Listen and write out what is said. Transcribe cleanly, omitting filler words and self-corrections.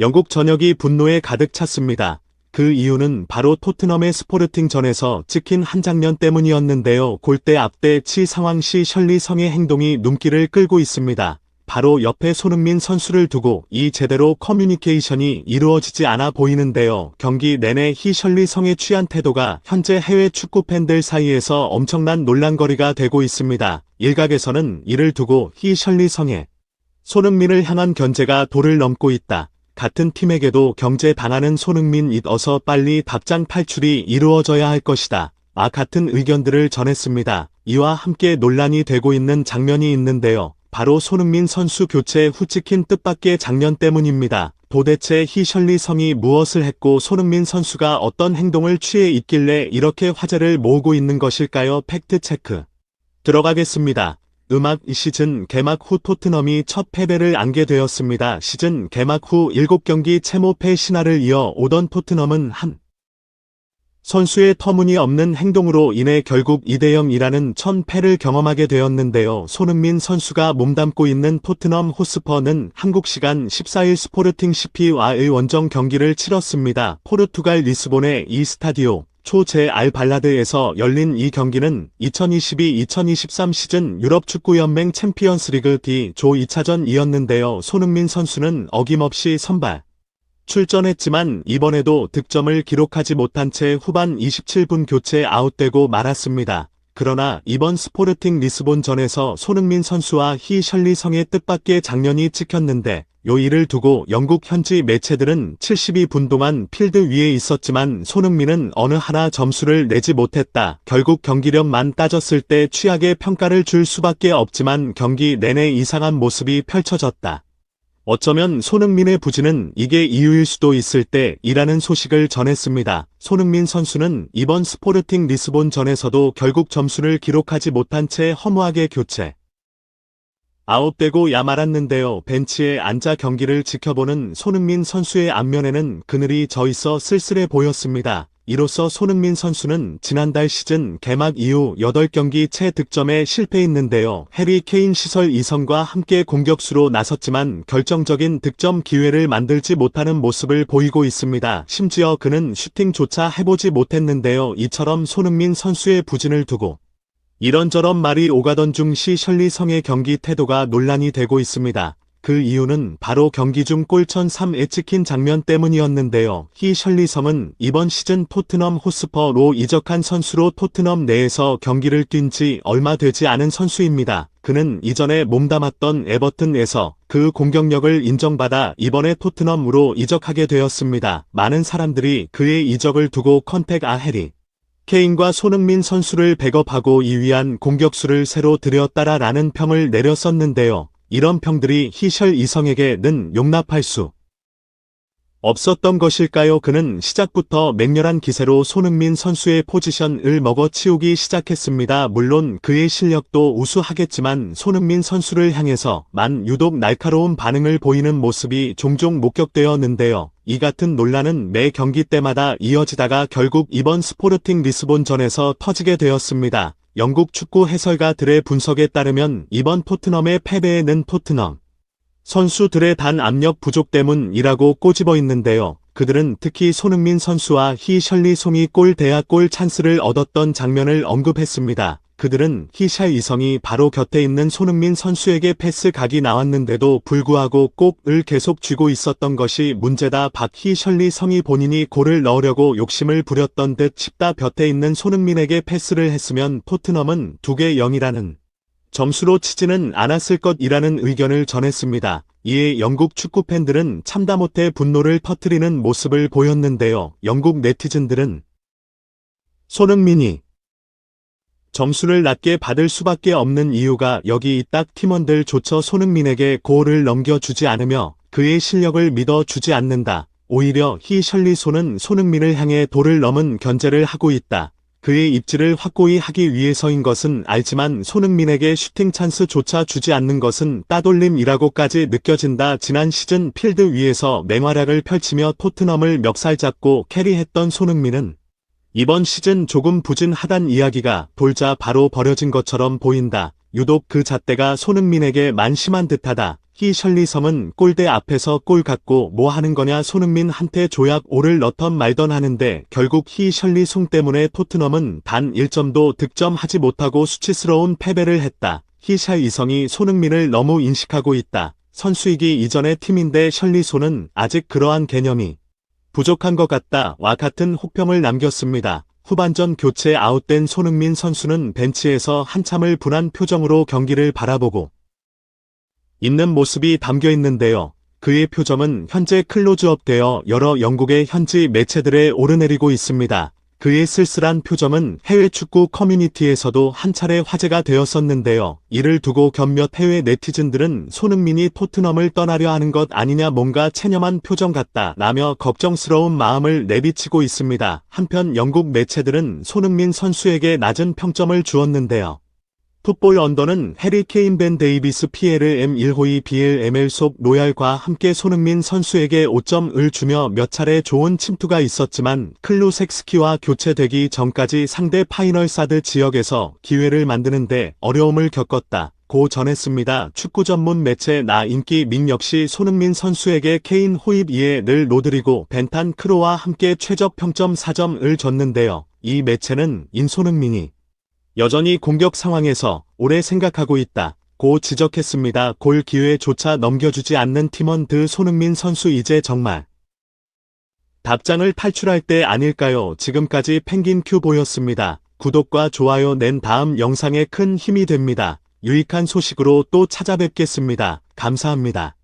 영국 전역이 분노에 가득 찼습니다. 그 이유는 바로 토트넘의 스포르팅전에서 찍힌 한 장면 때문이었는데요. 골대 앞대 치 상황 시 셜리 성의 행동이 눈길을 끌고 있습니다. 바로 옆에 손흥민 선수를 두고 이 제대로 커뮤니케이션이 이루어지지 않아 보이는데요. 경기 내내 셜리 성의 취한 태도가 현재 해외 축구 팬들 사이에서 엄청난 논란거리가 되고 있습니다. 일각에서는 이를 두고 셜리 성의 손흥민을 향한 견제가 도를 넘고 있다. 같은 팀에게도 경제 당하는 손흥민 어서 빨리 답장 탈출이 이루어져야 할 것이다. 같은 의견들을 전했습니다. 이와 함께 논란이 되고 있는 장면이 있는데요. 바로 손흥민 선수 교체 후 찍힌 뜻밖의 장면 때문입니다. 도대체 셜리 성이 무엇을 했고 손흥민 선수가 어떤 행동을 취해 있길래 이렇게 화제를 모으고 있는 것일까요? 팩트체크 들어가겠습니다. 이 시즌 개막 후 토트넘이 첫 패배를 안게 되었습니다. 시즌 개막 후 7경기 채무패 신화를 이어 오던 토트넘은 한 선수의 터무니없는 행동으로 인해 결국 2대0이라는 첫 패를 경험하게 되었는데요. 손흥민 선수가 몸담고 있는 토트넘 호스퍼는 한국 시간 14일 스포르팅 CP와의 원정 경기를 치렀습니다. 포르투갈 리스본의 이 스타디오 초제 알발라드에서 열린 이 경기는 2022-2023 시즌 유럽축구연맹 챔피언스리그 D조 2차전이었는데요. 손흥민 선수는 어김없이 선발 출전했지만 이번에도 득점을 기록하지 못한 채 후반 27분 교체 아웃되고 말았습니다. 그러나 이번 스포르팅 리스본전에서 손흥민 선수와 셜리 성의 뜻밖의 장면이 찍혔는데 이를 두고 영국 현지 매체들은 72분 동안 필드 위에 있었지만 손흥민은 어느 하나 점수를 내지 못했다. 결국 경기력만 따졌을 때 취하게 평가를 줄 수밖에 없지만 경기 내내 이상한 모습이 펼쳐졌다. 어쩌면 손흥민의 부진은 이게 이유일 수도 있을 때이라는 소식을 전했습니다. 손흥민 선수는 이번 스포르팅 리스본전에서도 결국 점수를 기록하지 못한 채 허무하게 교체 아웃되고 말았는데요. 벤치에 앉아 경기를 지켜보는 손흥민 선수의 안면에는 그늘이 져 있어 쓸쓸해 보였습니다. 이로써 손흥민 선수는 지난달 시즌 개막 이후 8경기 채 득점에 실패했는데요. 해리 케인 시설 이성과 함께 공격수로 나섰지만 결정적인 득점 기회를 만들지 못하는 모습을 보이고 있습니다. 심지어 그는 슈팅조차 해보지 못했는데요. 이처럼 손흥민 선수의 부진을 두고 이런저런 말이 오가던 중 셜리 성의 경기 태도가 논란이 되고 있습니다. 그 이유는 바로 경기 중 골천 3에 찍힌 장면 때문이었는데요. 셜리 성은 이번 시즌 토트넘 호스퍼로 이적한 선수로 토트넘 내에서 경기를 뛴 지 얼마 되지 않은 선수입니다. 그는 이전에 몸담았던 에버튼에서 그 공격력을 인정받아 이번에 토트넘으로 이적하게 되었습니다. 많은 사람들이 그의 이적을 두고 해리 케인과 손흥민 선수를 백업하고 위한 공격수를 새로 들였다라는 평을 내렸었는데요. 이런 평들이 셜리 성에게는 용납할 수 없었던 것일까요? 그는 시작부터 맹렬한 기세로 손흥민 선수의 포지션을 먹어치우기 시작했습니다. 물론 그의 실력도 우수하겠지만 손흥민 선수를 향해서만 유독 날카로운 반응을 보이는 모습이 종종 목격되었는데요. 이 같은 논란은 매 경기 때마다 이어지다가 결국 이번 스포르팅 리스본전에서 터지게 되었습니다. 영국 축구 해설가들의 분석에 따르면 이번 토트넘의 패배에는 토트넘 선수들의 단 압력 부족 때문이라고 꼬집어 있는데요. 그들은 특히 손흥민 선수와 셜리 성이 골 대학 골 찬스를 얻었던 장면을 언급했습니다. 그들은 셜리 성이 바로 곁에 있는 손흥민 선수에게 패스 각이 나왔는데도 불구하고 골을 계속 쥐고 있었던 것이 문제다. 셜리 성이 본인이 골을 넣으려고 욕심을 부렸던 듯 싶다. 곁에 있는 손흥민에게 패스를 했으면 토트넘은 2-0이라는 점수로 치지는 않았을 것이라는 의견을 전했습니다. 이에 영국 축구 팬들은 참다 못해 분노를 터뜨리는 모습을 보였는데요. 영국 네티즌들은 손흥민이 점수를 낮게 받을 수밖에 없는 이유가 여기 있다. 팀원들조차 손흥민에게 골을 넘겨주지 않으며 그의 실력을 믿어주지 않는다. 오히려 셜리 성은 손흥민을 향해 도를 넘은 견제를 하고 있다. 그의 입지를 확고히 하기 위해서인 것은 알지만 손흥민에게 슈팅 찬스조차 주지 않는 것은 따돌림이라고까지 느껴진다. 지난 시즌 필드 위에서 맹활약을 펼치며 토트넘을 멱살잡고 캐리했던 손흥민은 이번 시즌 조금 부진하단 이야기가 돌자 바로 버려진 것처럼 보인다. 유독 그 잣대가 손흥민에게 만심한 듯하다. 히셜리섬은 골대 앞에서 골 갖고 뭐 하는 거냐 손흥민한테 조약 오를 넣던 말던 하는데 결국 히셜리송 때문에 토트넘은 단 1점도 득점하지 못하고 수치스러운 패배를 했다. 히샬리성이 손흥민을 너무 인식하고 있다. 선수이기 이전의 팀인데 셜리소는 아직 그러한 개념이 부족한 것 같다와 같은 혹평을 남겼습니다. 후반전 교체 아웃된 손흥민 선수는 벤치에서 한참을 분한 표정으로 경기를 바라보고 있는 모습이 담겨 있는데요. 그의 표정은 현재 클로즈업되어 여러 영국의 현지 매체들에 오르내리고 있습니다. 그의 쓸쓸한 표정은 해외 축구 커뮤니티에서도 한 차례 화제가 되었었는데요. 이를 두고 몇몇 해외 네티즌들은 손흥민이 토트넘을 떠나려 하는 것 아니냐 뭔가 체념한 표정 같다 라며 걱정스러운 마음을 내비치고 있습니다. 한편 영국 매체들은 손흥민 선수에게 낮은 평점을 주었는데요. 풋볼 언더는 해리 케인 벤 데이비스 PLM 1호이 BLML 속 로얄과 함께 손흥민 선수에게 5점을 주며 몇 차례 좋은 침투가 있었지만 클루섹스키와 교체되기 전까지 상대 파이널 사드 지역에서 기회를 만드는데 어려움을 겪었다. 고 전했습니다. 축구 전문 매체 나 인기 민 역시 손흥민 선수에게 케인 호입 이에 늘 로드리고 벤탄 크로와 함께 최적 평점 4점을 줬는데요. 이 매체는 손흥민이 여전히 공격 상황에서 오래 생각하고 있다. 고 지적했습니다. 골 기회조차 넘겨주지 않는 팀원 손흥민 선수 이제 정말 답장을 탈출할 때 아닐까요? 지금까지 펭귄 큐보였습니다. 구독과 좋아요 낸 다음 영상에 큰 힘이 됩니다. 유익한 소식으로 또 찾아뵙겠습니다. 감사합니다.